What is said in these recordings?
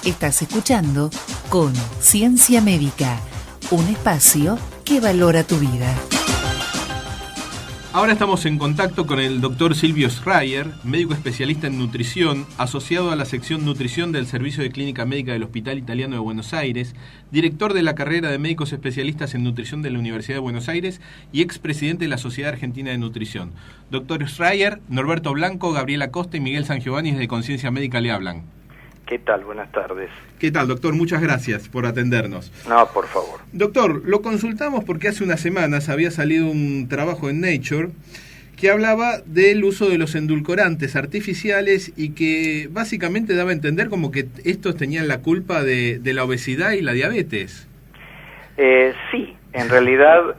Estás escuchando Conciencia Médica, un espacio que valora tu vida. Ahora estamos en contacto con el doctor Silvio Schreier, médico especialista en nutrición, asociado a la sección nutrición del Servicio de Clínica Médica del Hospital Italiano de Buenos Aires, director de la carrera de médicos especialistas en nutrición de la Universidad de Buenos Aires y expresidente de la Sociedad Argentina de Nutrición. Doctor Schreier, Norberto Blanco, Gabriela Costa y Miguel Sangiovanni de Conciencia Médica le hablan. ¿Qué tal? Buenas tardes. ¿Qué tal, doctor? Muchas gracias por atendernos. No, por favor. Doctor, lo consultamos porque hace unas semanas había salido un trabajo en Nature que hablaba del uso de los endulcorantes artificiales y que básicamente daba a entender como que estos tenían la culpa de la obesidad y la diabetes. Sí, en realidad,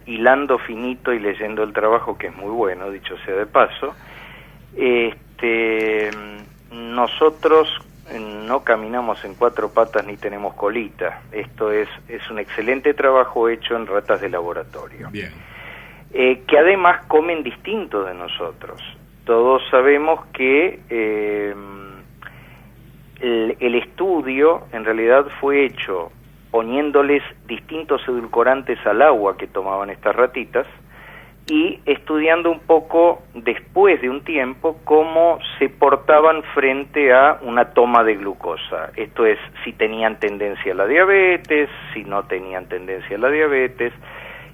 hilando finito y leyendo el trabajo, que es muy bueno, dicho sea de paso, nosotros no caminamos en cuatro patas ni tenemos colita. Esto es un excelente trabajo hecho en ratas de laboratorio. Bien. Que además comen distinto de nosotros. Todos sabemos que el estudio en realidad fue hecho poniéndoles distintos edulcorantes al agua que tomaban estas ratitas y estudiando un poco después de un tiempo cómo se portaban frente a una toma de glucosa. Esto es, si tenían tendencia a la diabetes, si no tenían tendencia a la diabetes,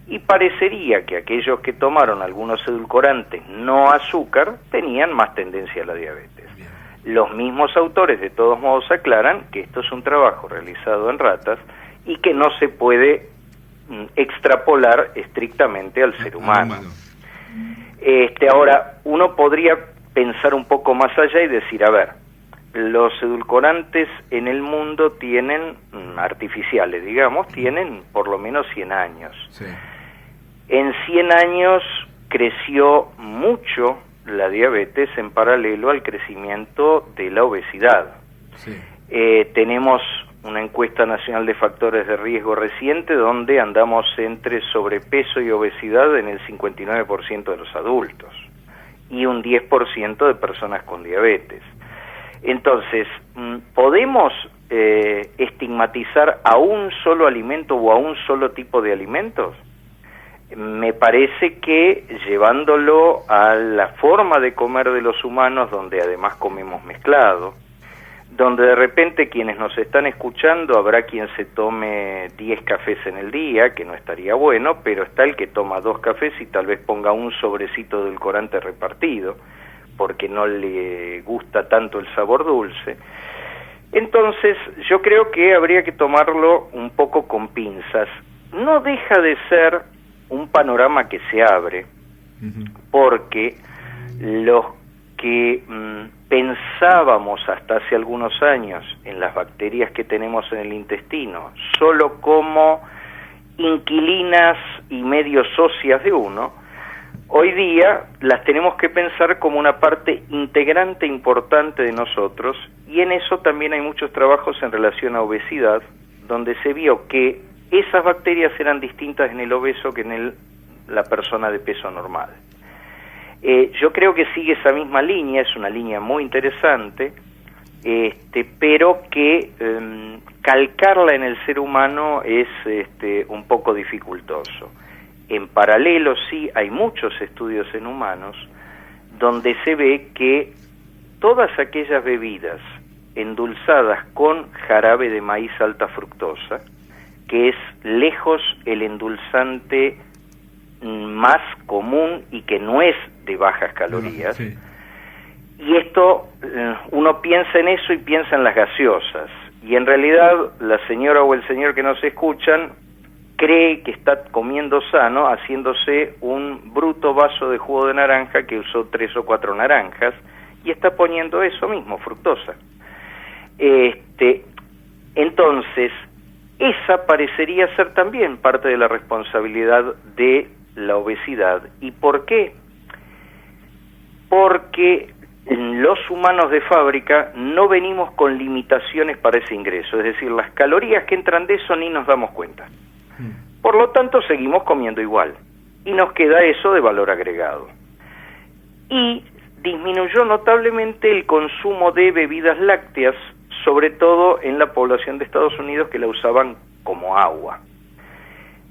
y parecería que aquellos que tomaron algunos edulcorantes no azúcar tenían más tendencia a la diabetes. Los mismos autores de todos modos aclaran que esto es un trabajo realizado en ratas y que no se puede extrapolar estrictamente al ser humano. Ahora, uno podría pensar un poco más allá y decir, a ver, los edulcorantes en el mundo tienen, artificiales digamos, tienen por lo menos 100 años. Sí. En 100 años creció mucho la diabetes en paralelo al crecimiento de la obesidad. Sí. Tenemos una encuesta nacional de factores de riesgo reciente donde andamos entre sobrepeso y obesidad en el 59% de los adultos y un 10% de personas con diabetes. Entonces, ¿podemos estigmatizar a un solo alimento o a un solo tipo de alimentos? Me parece que llevándolo a la forma de comer de los humanos, donde además comemos mezclado, donde de repente quienes nos están escuchando habrá quien se tome 10 cafés en el día, que no estaría bueno, pero está el que toma 2 cafés y tal vez ponga un sobrecito de edulcorante repartido, porque no le gusta tanto el sabor dulce. Entonces, yo creo que habría que tomarlo un poco con pinzas. No deja de ser un panorama que se abre, porque los que pensábamos hasta hace algunos años en las bacterias que tenemos en el intestino solo como inquilinas y medio socias de uno, hoy día las tenemos que pensar como una parte integrante importante de nosotros, y en eso también hay muchos trabajos en relación a obesidad, donde se vio que esas bacterias eran distintas en el obeso que en la persona de peso normal. Yo creo que sigue esa misma línea, es una línea muy interesante, pero que calcarla en el ser humano es un poco dificultoso. En paralelo sí hay muchos estudios en humanos donde se ve que todas aquellas bebidas endulzadas con jarabe de maíz alta fructosa, que es lejos el endulzante más común y que no es de bajas calorías, sí. Y esto, uno piensa en eso y piensa en las gaseosas, y en realidad la señora o el señor que nos escuchan cree que está comiendo sano haciéndose un bruto vaso de jugo de naranja que usó 3 o 4 naranjas y está poniendo eso mismo, fructosa. Entonces, esa parecería ser también parte de la responsabilidad de la obesidad. ¿Y por qué? Porque los humanos de fábrica no venimos con limitaciones para ese ingreso, es decir, las calorías que entran de eso ni nos damos cuenta. Por lo tanto, seguimos comiendo igual y nos queda eso de valor agregado. Y disminuyó notablemente el consumo de bebidas lácteas, sobre todo en la población de Estados Unidos que la usaban como agua.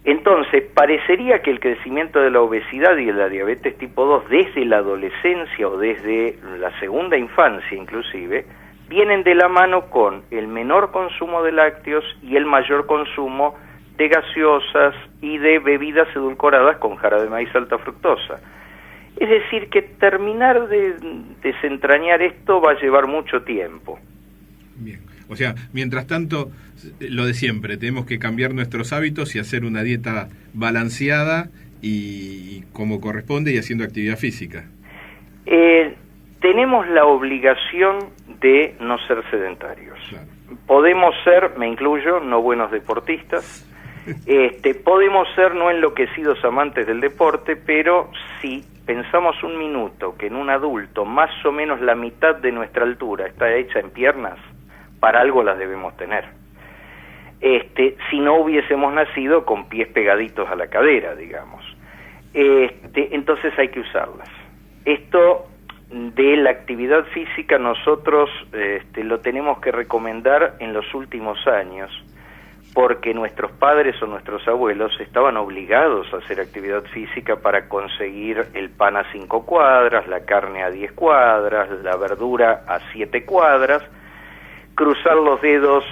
Entonces, parecería que el crecimiento de la obesidad y de la diabetes tipo 2 desde la adolescencia o desde la segunda infancia inclusive, vienen de la mano con el menor consumo de lácteos y el mayor consumo de gaseosas y de bebidas edulcoradas con jarabe de maíz alta fructosa. Es decir, que terminar de desentrañar esto va a llevar mucho tiempo. Bien. O sea, mientras tanto, lo de siempre, tenemos que cambiar nuestros hábitos y hacer una dieta balanceada y como corresponde y haciendo actividad física. Tenemos la obligación de no ser sedentarios. Claro. Podemos ser, me incluyo, no buenos deportistas. Podemos ser no enloquecidos amantes del deporte, pero si pensamos un minuto que en un adulto más o menos la mitad de nuestra altura está hecha en piernas, para algo las debemos tener. Si no hubiésemos nacido con pies pegaditos a la cadera, digamos. Entonces hay que usarlas. Esto de la actividad física nosotros lo tenemos que recomendar en los últimos años, porque nuestros padres o nuestros abuelos estaban obligados a hacer actividad física para conseguir el pan a 5 cuadras, la carne a 10 cuadras, la verdura a 7 cuadras, cruzar los dedos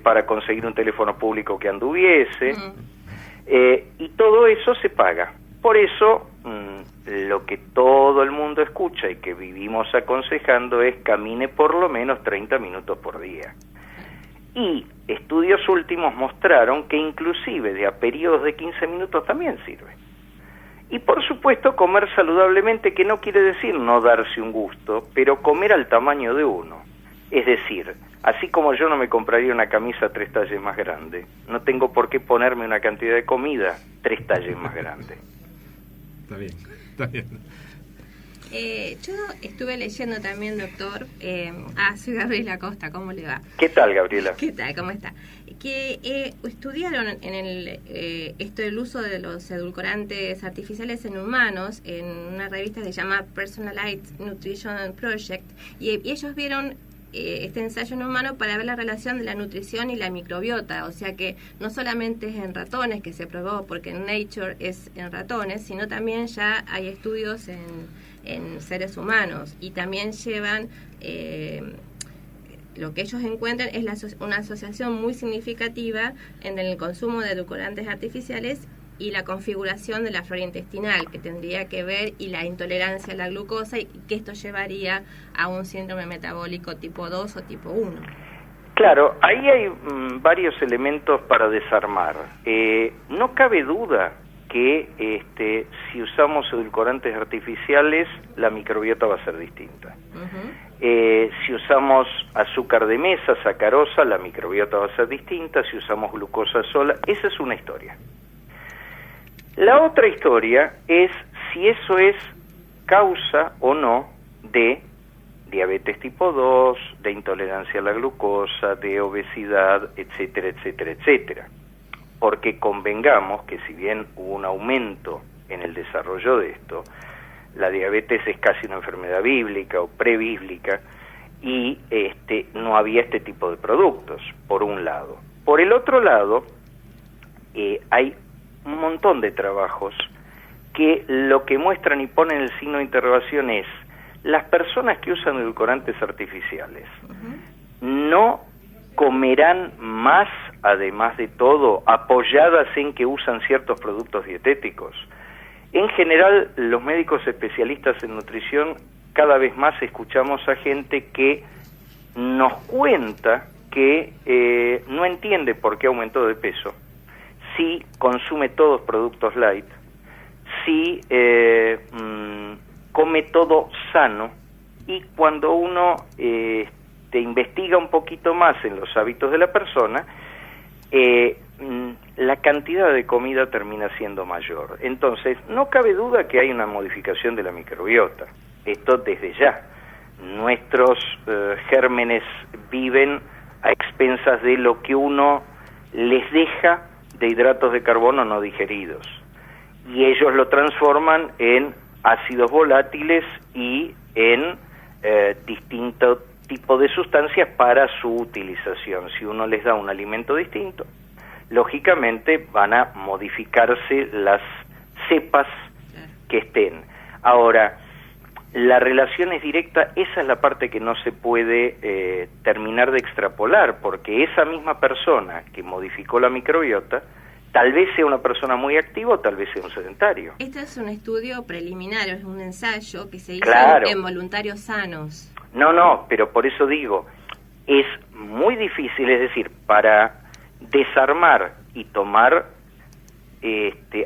para conseguir un teléfono público que anduviese, y todo eso se paga. Por eso, lo que todo el mundo escucha y que vivimos aconsejando es camine por lo menos 30 minutos por día. Y estudios últimos mostraron que inclusive de a periodos de 15 minutos también sirve. Y por supuesto comer saludablemente, que no quiere decir no darse un gusto, pero comer al tamaño de uno. Es decir, así como yo no me compraría una camisa 3 talles más grande, no tengo por qué ponerme una cantidad de comida 3 talles más grande. Está bien, está bien. Yo estuve leyendo también, doctor, soy Gabriela Costa, ¿cómo le va? ¿Qué tal, Gabriela? ¿Qué tal? ¿Cómo está? Que estudiaron en esto del uso de los edulcorantes artificiales en humanos en una revista que se llama Personalized Nutrition Project, y ellos vieron este ensayo en humano para ver la relación de la nutrición y la microbiota, o sea que no solamente es en ratones que se probó, porque en Nature es en ratones, sino también ya hay estudios en seres humanos, y también llevan lo que ellos encuentran es una asociación muy significativa entre el consumo de edulcorantes artificiales y la configuración de la flora intestinal, que tendría que ver, y la intolerancia a la glucosa, y que esto llevaría a un síndrome metabólico tipo 2 o tipo 1. Claro, ahí hay varios elementos para desarmar. No cabe duda que si usamos edulcorantes artificiales, la microbiota va a ser distinta. Si usamos azúcar de mesa, sacarosa, la microbiota va a ser distinta. Si usamos glucosa sola, esa es una historia. La otra historia es si eso es causa o no de diabetes tipo 2, de intolerancia a la glucosa, de obesidad, etcétera, etcétera, etcétera. Porque convengamos que si bien hubo un aumento en el desarrollo de esto, la diabetes es casi una enfermedad bíblica o prebíblica, y no había este tipo de productos, por un lado. Por el otro lado, hay un montón de trabajos que lo que muestran y ponen el signo de interrogación es: las personas que usan edulcorantes artificiales no comerán más, además de todo, apoyadas en que usan ciertos productos dietéticos. En general, los médicos especialistas en nutrición cada vez más escuchamos a gente que nos cuenta que no entiende por qué aumentó de peso, si consume todos productos light, si come todo sano, y cuando uno te investiga un poquito más en los hábitos de la persona, la cantidad de comida termina siendo mayor. Entonces, no cabe duda que hay una modificación de la microbiota. Esto desde ya. Nuestros gérmenes viven a expensas de lo que uno les deja de hidratos de carbono no digeridos. Y ellos lo transforman en ácidos volátiles y en distinto tipo de sustancias para su utilización. Si uno les da un alimento distinto, lógicamente van a modificarse las cepas que estén. Ahora, la relación es directa, esa es la parte que no se puede terminar de extrapolar, porque esa misma persona que modificó la microbiota, tal vez sea una persona muy activa o tal vez sea un sedentario. Este es un estudio preliminar, es un ensayo que se hizo en voluntarios sanos. No, pero por eso digo, es muy difícil, es decir, para desarmar y tomar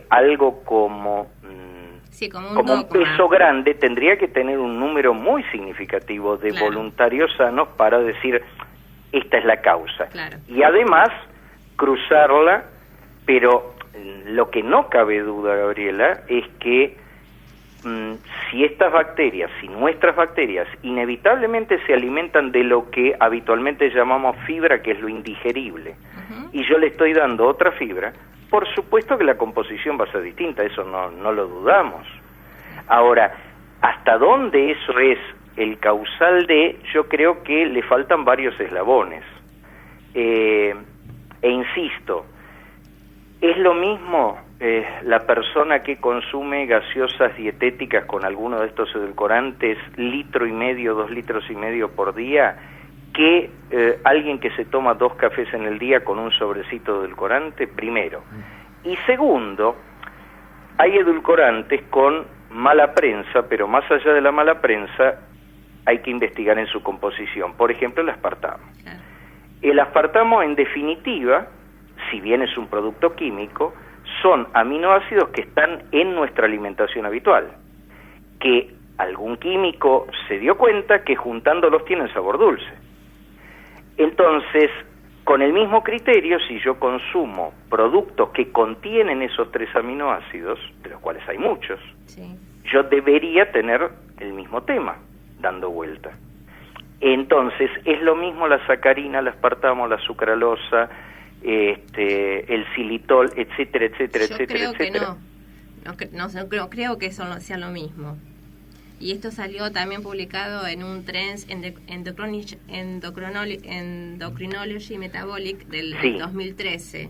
algo como un peso grande, tendría que tener un número muy significativo de voluntarios sanos para decir, esta es la causa. Claro. Y además, cruzarla, pero lo que no cabe duda, Gabriela, es que si estas bacterias, si nuestras bacterias, inevitablemente se alimentan de lo que habitualmente llamamos fibra, que es lo indigerible, y yo le estoy dando otra fibra, por supuesto que la composición va a ser distinta, eso no lo dudamos. Ahora, ¿hasta dónde eso es el causal de? Yo creo que le faltan varios eslabones. E insisto, ¿es lo mismo la persona que consume gaseosas dietéticas con alguno de estos edulcorantes, 1,5 litros, 2,5 litros por día, que alguien que se toma 2 cafés en el día con un sobrecito de edulcorante? Primero. Y segundo, hay edulcorantes con mala prensa, pero más allá de la mala prensa hay que investigar en su composición. Por ejemplo, el aspartamo. El aspartamo, en definitiva, si bien es un producto químico, son aminoácidos que están en nuestra alimentación habitual, que algún químico se dio cuenta que juntándolos tienen sabor dulce. Entonces, con el mismo criterio, si yo consumo productos que contienen esos 3 aminoácidos, de los cuales hay muchos, yo debería tener el mismo tema dando vuelta. Entonces, es lo mismo la sacarina, el aspartamo, la sucralosa, el xilitol, etcétera, etcétera, etcétera, etcétera. No creo que eso sea lo mismo. Y esto salió también publicado en un Trends Endocrinology Metabolic del 2013,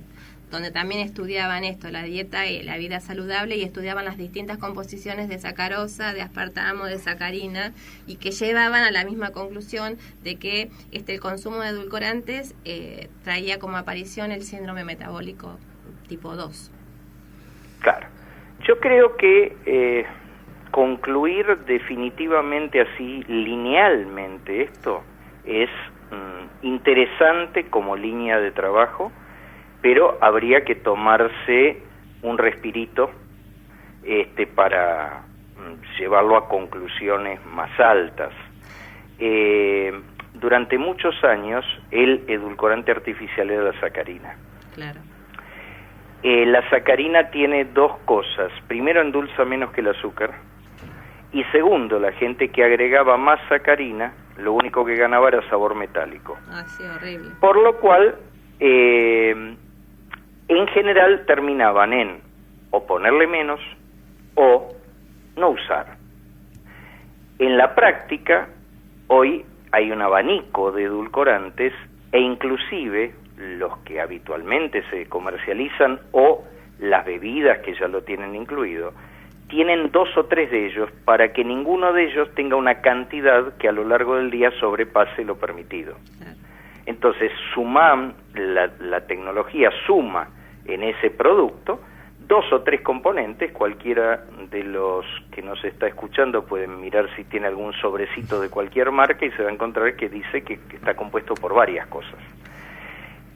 donde también estudiaban esto, la dieta y la vida saludable, y estudiaban las distintas composiciones de sacarosa, de aspartamo, de sacarina, y que llevaban a la misma conclusión de que el consumo de edulcorantes traía como aparición el síndrome metabólico tipo 2. Claro. Yo creo que concluir definitivamente así, linealmente, esto es interesante como línea de trabajo, pero habría que tomarse un respirito para llevarlo a conclusiones más altas. Durante muchos años el edulcorante artificial era la sacarina. Claro. La sacarina tiene 2 cosas. Primero, endulza menos que el azúcar. Y segundo, la gente que agregaba más sacarina, lo único que ganaba era sabor metálico. Sí, horrible. Por lo cual, en general terminaban en o ponerle menos o no usar. En la práctica, hoy hay un abanico de edulcorantes e inclusive los que habitualmente se comercializan o las bebidas que ya lo tienen incluido, tienen 2 o 3 de ellos para que ninguno de ellos tenga una cantidad que a lo largo del día sobrepase lo permitido. Entonces, la tecnología suma en ese producto 2 o 3 componentes. Cualquiera de los que nos está escuchando pueden mirar si tiene algún sobrecito de cualquier marca y se va a encontrar que dice que está compuesto por varias cosas.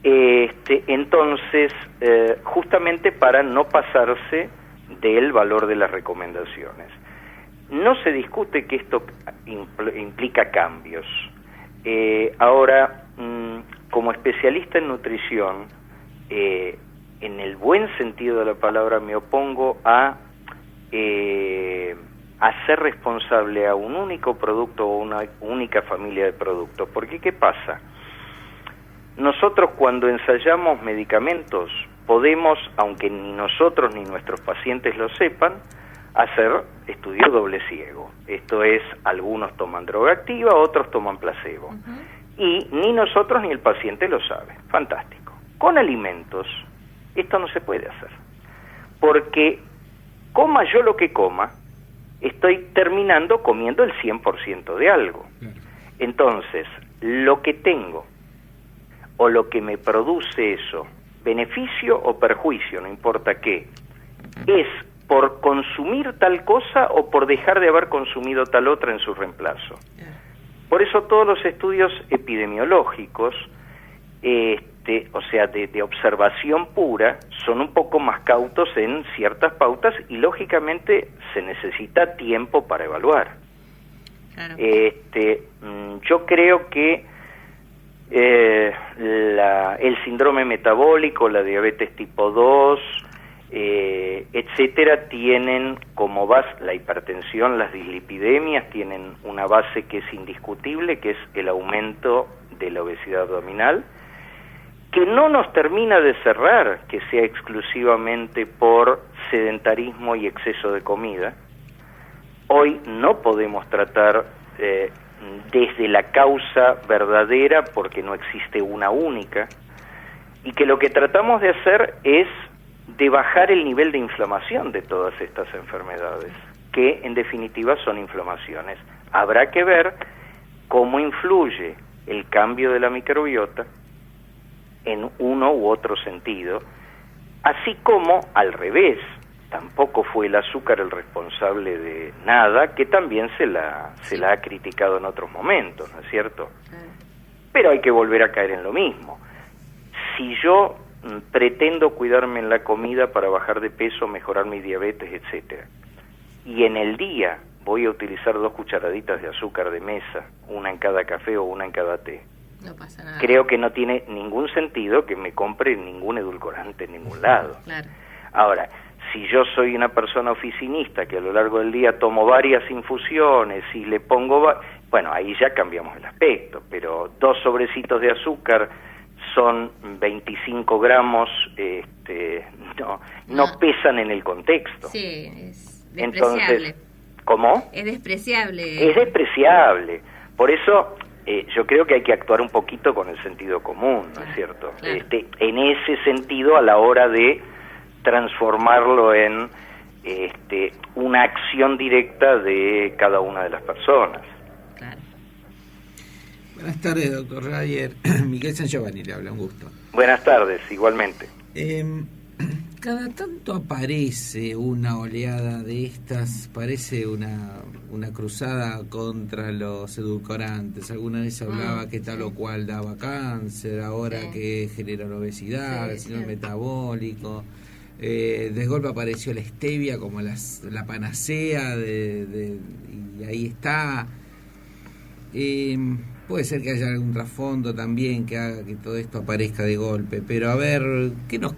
Entonces, justamente para no pasarse del valor de las recomendaciones. No se discute que esto implica cambios. Ahora, como especialista en nutrición, en el buen sentido de la palabra, me opongo a hacer responsable a un único producto o una única familia de productos. Porque, ¿qué pasa? Nosotros cuando ensayamos medicamentos podemos, aunque ni nosotros ni nuestros pacientes lo sepan, hacer estudio doble ciego. Esto es, algunos toman droga activa, otros toman placebo. Y ni nosotros ni el paciente lo sabe. Fantástico. Con alimentos, esto no se puede hacer. Porque coma yo lo que coma, estoy terminando comiendo el 100% de algo. Entonces, lo que tengo o lo que me produce eso, beneficio o perjuicio, no importa qué, es por consumir tal cosa o por dejar de haber consumido tal otra en su reemplazo. Por eso todos los estudios epidemiológicos, o sea, de observación pura, son un poco más cautos en ciertas pautas y lógicamente se necesita tiempo para evaluar. Claro. Yo creo que el síndrome metabólico, la diabetes tipo 2, etcétera, tienen como base la hipertensión, las dislipidemias, tienen una base que es indiscutible, que es el aumento de la obesidad abdominal, que no nos termina de cerrar que sea exclusivamente por sedentarismo y exceso de comida. Hoy no podemos tratar desde la causa verdadera porque no existe una única, y que lo que tratamos de hacer es de bajar el nivel de inflamación de todas estas enfermedades, que en definitiva son inflamaciones. Habrá que ver cómo influye el cambio de la microbiota en uno u otro sentido, así como al revés. Tampoco fue el azúcar el responsable de nada, que también se la ha criticado en otros momentos, ¿no es cierto? Pero hay que volver a caer en lo mismo. Si yo pretendo cuidarme en la comida para bajar de peso, mejorar mi diabetes, etcétera, y en el día voy a utilizar 2 cucharaditas de azúcar de mesa, una en cada café o una en cada té, no pasa nada. Creo que no tiene ningún sentido que me compre ningún edulcorante en ningún lado. Claro. Ahora, si yo soy una persona oficinista que a lo largo del día tomo varias infusiones y le pongo... bueno, ahí ya cambiamos el aspecto, pero 2 sobrecitos de azúcar son 25 gramos, no pesan en el contexto. Sí, es despreciable. Entonces, ¿cómo? Es despreciable. Es despreciable. Por eso yo creo que hay que actuar un poquito con el sentido común, ¿no es cierto? Claro. En ese sentido, a la hora de transformarlo en una acción directa de cada una de las personas. Claro. Buenas tardes, doctor Rayer. Miguel San Giovanni le habla, un gusto. Buenas tardes, igualmente. Cada tanto aparece una oleada de estas, parece una cruzada contra los edulcorantes. Alguna vez hablaba que tal o cual daba cáncer, ahora que genera la obesidad, el síndrome metabólico. De golpe apareció la stevia como la panacea y ahí está. Puede ser que haya algún trasfondo también que haga que todo esto aparezca de golpe, pero a ver, ¿qué nos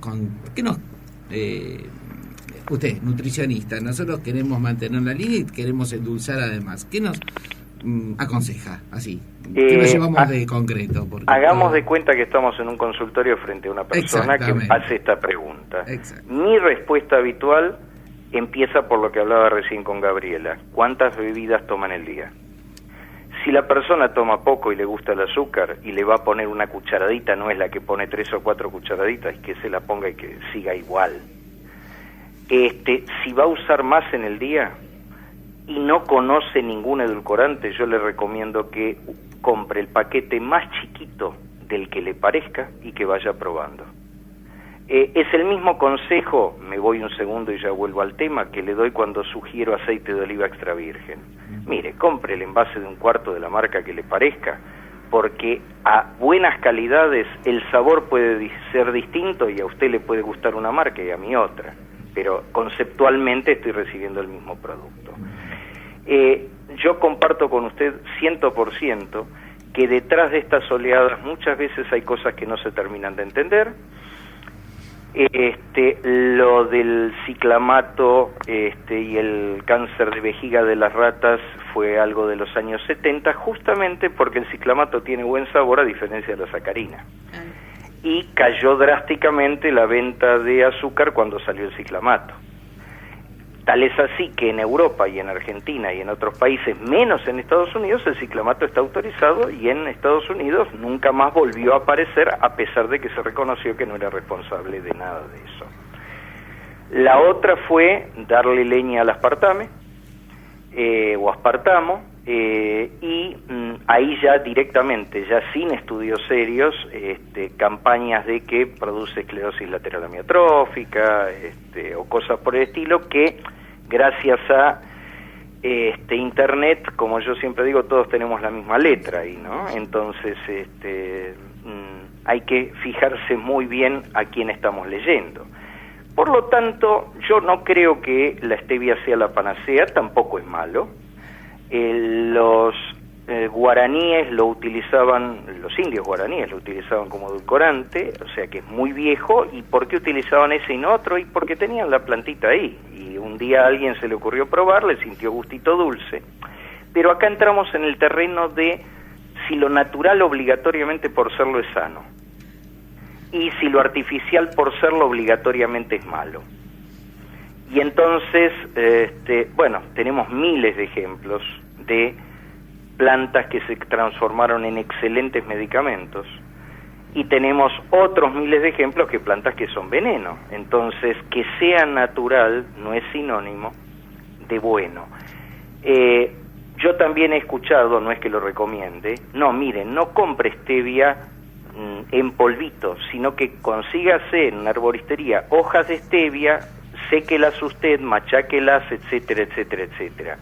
usted, nutricionista, nosotros queremos mantener la línea y queremos endulzar además, ¿qué nos aconseja así? ¿Qué nos llevamos de concreto? Porque hagamos de cuenta que estamos en un consultorio frente a una persona que hace esta pregunta. Mi respuesta habitual empieza por lo que hablaba recién con Gabriela. ¿Cuántas bebidas toma en el día? Si la persona toma poco y le gusta el azúcar y le va a poner una cucharadita, no es la que pone 3 o 4 cucharaditas, que se la ponga y que siga igual. Si va a usar más en el día y no conoce ningún edulcorante, yo le recomiendo que compre el paquete más chiquito del que le parezca y que vaya probando. Es el mismo consejo, me voy un segundo y ya vuelvo al tema, que le doy cuando sugiero aceite de oliva extra virgen. Mire, compre el envase de 1/4 de la marca que le parezca, porque a buenas calidades el sabor puede ser distinto y a usted le puede gustar una marca y a mí otra, pero conceptualmente estoy recibiendo el mismo producto. Yo comparto con usted 100% que detrás de estas oleadas muchas veces hay cosas que no se terminan de entender. Lo del ciclamato y el cáncer de vejiga de las ratas fue algo de los años 70, justamente porque el ciclamato tiene buen sabor a diferencia de la sacarina. Y cayó drásticamente la venta de azúcar cuando salió el ciclamato. Tal es así que en Europa y en Argentina y en otros países, menos en Estados Unidos, el ciclamato está autorizado, y en Estados Unidos nunca más volvió a aparecer, a pesar de que se reconoció que no era responsable de nada de eso. La otra fue darle leña al aspartame, o aspartamo, y ahí ya directamente, ya sin estudios serios, campañas de que produce esclerosis lateral amiotrófica, o cosas por el estilo, que gracias a internet, como yo siempre digo, todos tenemos la misma letra ahí, ¿no? Entonces hay que fijarse muy bien a quién estamos leyendo. Por lo tanto, yo no creo que la stevia sea la panacea, tampoco es malo. Los guaraníes lo utilizaban, los indios guaraníes lo utilizaban como edulcorante, o sea que es muy viejo. ¿Y por qué utilizaban ese y no otro? Y porque tenían la plantita ahí, y un día a alguien se le ocurrió probar, le sintió gustito dulce. Pero acá entramos en el terreno de si lo natural obligatoriamente por serlo es sano, y si lo artificial por serlo obligatoriamente es malo. Y entonces, bueno, tenemos miles de ejemplos de plantas que se transformaron en excelentes medicamentos, y tenemos otros miles de ejemplos que plantas que son veneno. Entonces, que sea natural no es sinónimo de bueno. Yo también he escuchado, no es que lo recomiende, no, miren, no compre stevia en polvito, sino que consígase en una arboristería hojas de stevia, séquelas usted, macháquelas, etcétera, etcétera, etcétera.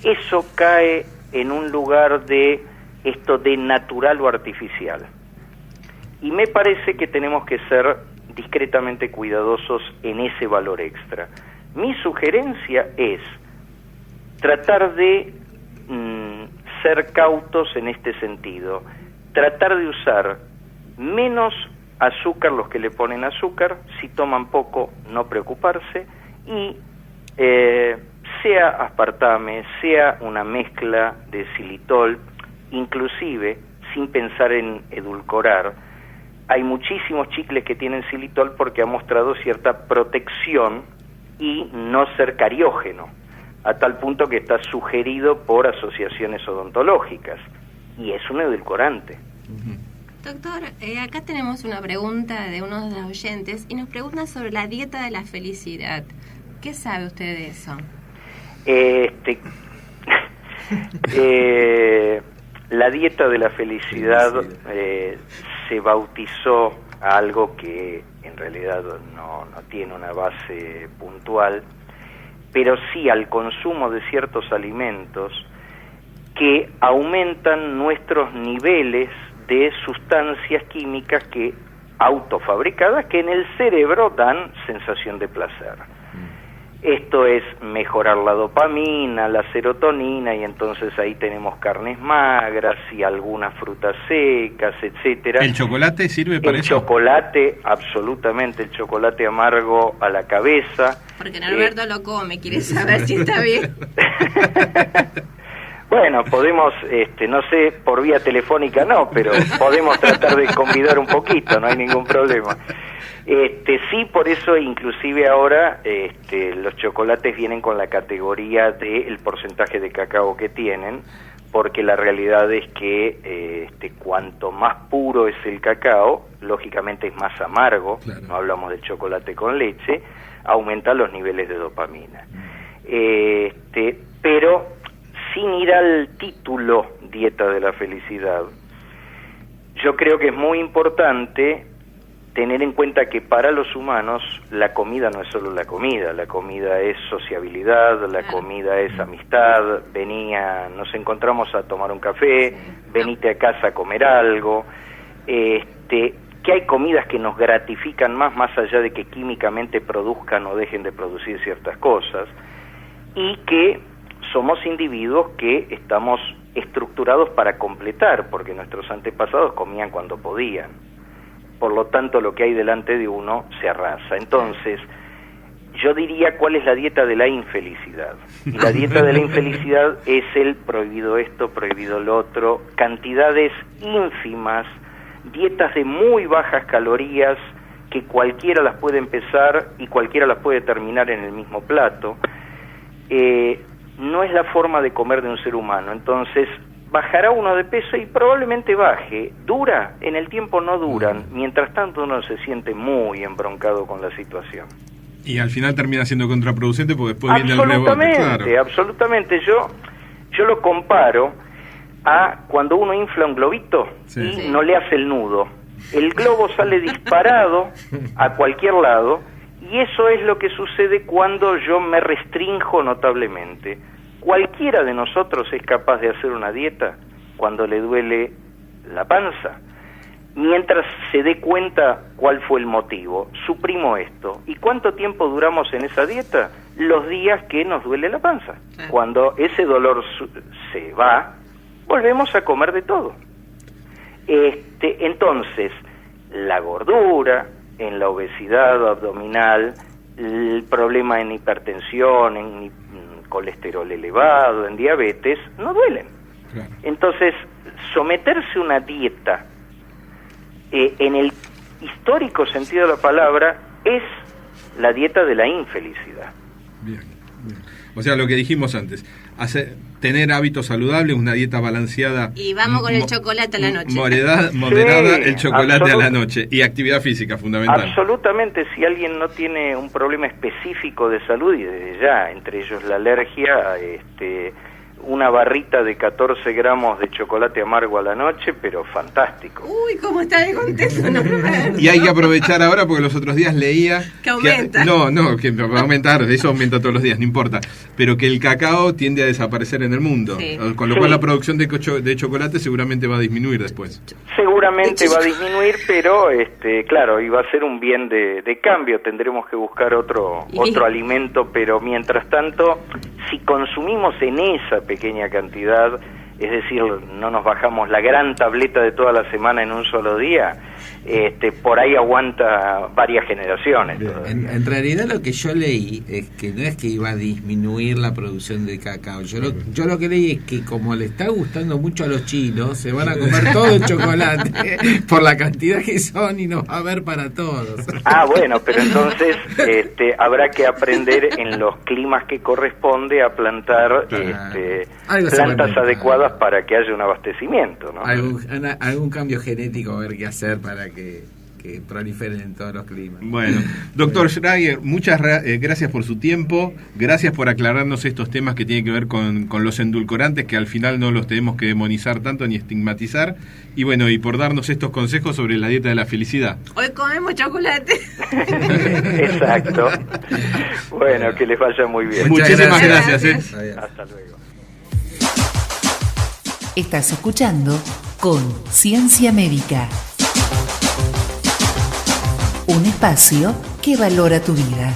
Eso cae en un lugar de esto de natural o artificial. Y me parece que tenemos que ser discretamente cuidadosos en ese valor extra. Mi sugerencia es tratar de ser cautos en este sentido, tratar de usar menos azúcar los que le ponen azúcar, si toman poco no preocuparse, y sea aspartame, sea una mezcla de xilitol, inclusive sin pensar en edulcorar. Hay muchísimos chicles que tienen xilitol porque ha mostrado cierta protección y no ser cariógeno, a tal punto que está sugerido por asociaciones odontológicas, y es un edulcorante. Doctor, acá tenemos una pregunta de uno de los oyentes y nos pregunta sobre la dieta de la felicidad. ¿Qué sabe usted de eso? La dieta de la felicidad se bautizó a algo que en realidad no tiene una base puntual, pero sí al consumo de ciertos alimentos que aumentan nuestros niveles de sustancias químicas que autofabricadas que en el cerebro dan sensación de placer. Esto es mejorar la dopamina, la serotonina, y entonces ahí tenemos carnes magras y algunas frutas secas, etcétera. ¿El chocolate sirve para eso? El chocolate, absolutamente, el chocolate amargo a la cabeza. Porque Norberto lo come, quiere saber si está bien. Bueno, podemos, no sé, por vía telefónica no, pero podemos tratar de convidar un poquito, no hay ningún problema. Sí, por eso inclusive ahora los chocolates vienen con la categoría del porcentaje de cacao que tienen, porque la realidad es que cuanto más puro es el cacao, lógicamente es más amargo, claro. No hablamos del chocolate con leche, aumenta los niveles de dopamina. Pero sin ir al título dieta de la felicidad, yo creo que es muy importante tener en cuenta que para los humanos la comida no es solo la comida es sociabilidad, la comida es amistad, nos encontramos a tomar un café, venite a casa a comer algo, que hay comidas que nos gratifican más allá de que químicamente produzcan o dejen de producir ciertas cosas, y que somos individuos que estamos estructurados para completar, porque nuestros antepasados comían cuando podían. Por lo tanto, lo que hay delante de uno se arrasa. Entonces, yo diría cuál es la dieta de la infelicidad. Y la dieta de la infelicidad es el prohibido esto, prohibido lo otro, cantidades ínfimas, dietas de muy bajas calorías que cualquiera las puede empezar y cualquiera las puede terminar en el mismo plato, no es la forma de comer de un ser humano. Entonces, bajará uno de peso y probablemente baje. ¿Dura? En el tiempo no duran. Mientras tanto uno se siente muy embroncado con la situación. Y al final termina siendo contraproducente porque después viene el rebote. Claro. Absolutamente. Yo lo comparo a cuando uno infla un globito y no le hace el nudo. El globo sale disparado a cualquier lado, y eso es lo que sucede cuando yo me restrinjo notablemente. Cualquiera de nosotros es capaz de hacer una dieta cuando le duele la panza, mientras se dé cuenta cuál fue el motivo. Suprimo esto. ¿Y cuánto tiempo duramos en esa dieta? Los días que nos duele la panza. Cuando ese dolor se va, volvemos a comer de todo. Entonces, la gordura, en la obesidad abdominal, el problema en hipertensión, en colesterol elevado, en diabetes, no duelen. Claro. Entonces, someterse a una dieta, en el histórico sentido de la palabra, es la dieta de la infelicidad. Bien. O sea, lo que dijimos antes, tener hábitos saludables, una dieta balanceada. Y vamos con el chocolate a la noche. Moderada, el chocolate a la noche. Y actividad física, fundamental. Absolutamente. Si alguien no tiene un problema específico de salud, y desde ya, entre ellos la alergia, una barrita de 14 gramos de chocolate amargo a la noche, pero fantástico. Uy, cómo está de contento, Norberto. Y hay que aprovechar ahora, porque los otros días leía... Que aumenta. Que va a aumentar, eso aumenta todos los días, no importa. Pero que el cacao tiende a desaparecer en el mundo. Sí. Con lo cual la producción de chocolate seguramente va a disminuir después. Seguramente va a disminuir, pero claro, y va a ser un bien de cambio. Tendremos que buscar otro alimento, pero mientras tanto, si consumimos en esa pequeña cantidad, es decir, no nos bajamos la gran tableta de toda la semana en un solo día, por ahí aguanta varias generaciones. En realidad lo que yo leí es que no es que iba a disminuir la producción de cacao. Yo lo que leí es que como le está gustando mucho a los chinos, se van a comer todo el chocolate por la cantidad que son y nos va a haber para todos. Bueno, pero entonces habrá que aprender en los climas que corresponde a plantar plantas adecuadas para que haya un abastecimiento, ¿no? Algún cambio genético, a ver qué hacer para que proliferen en todos los climas. Bueno, doctor Schreier, muchas gracias por su tiempo, gracias por aclararnos estos temas que tienen que ver con los endulcorantes, que al final no los tenemos que demonizar tanto ni estigmatizar, y bueno, y por darnos estos consejos sobre la dieta de la felicidad. Hoy comemos chocolate. Exacto. Bueno, que les vaya muy bien. Muchísimas gracias. Hasta luego. Estás escuchando Conciencia Médica, un espacio que valora tu vida.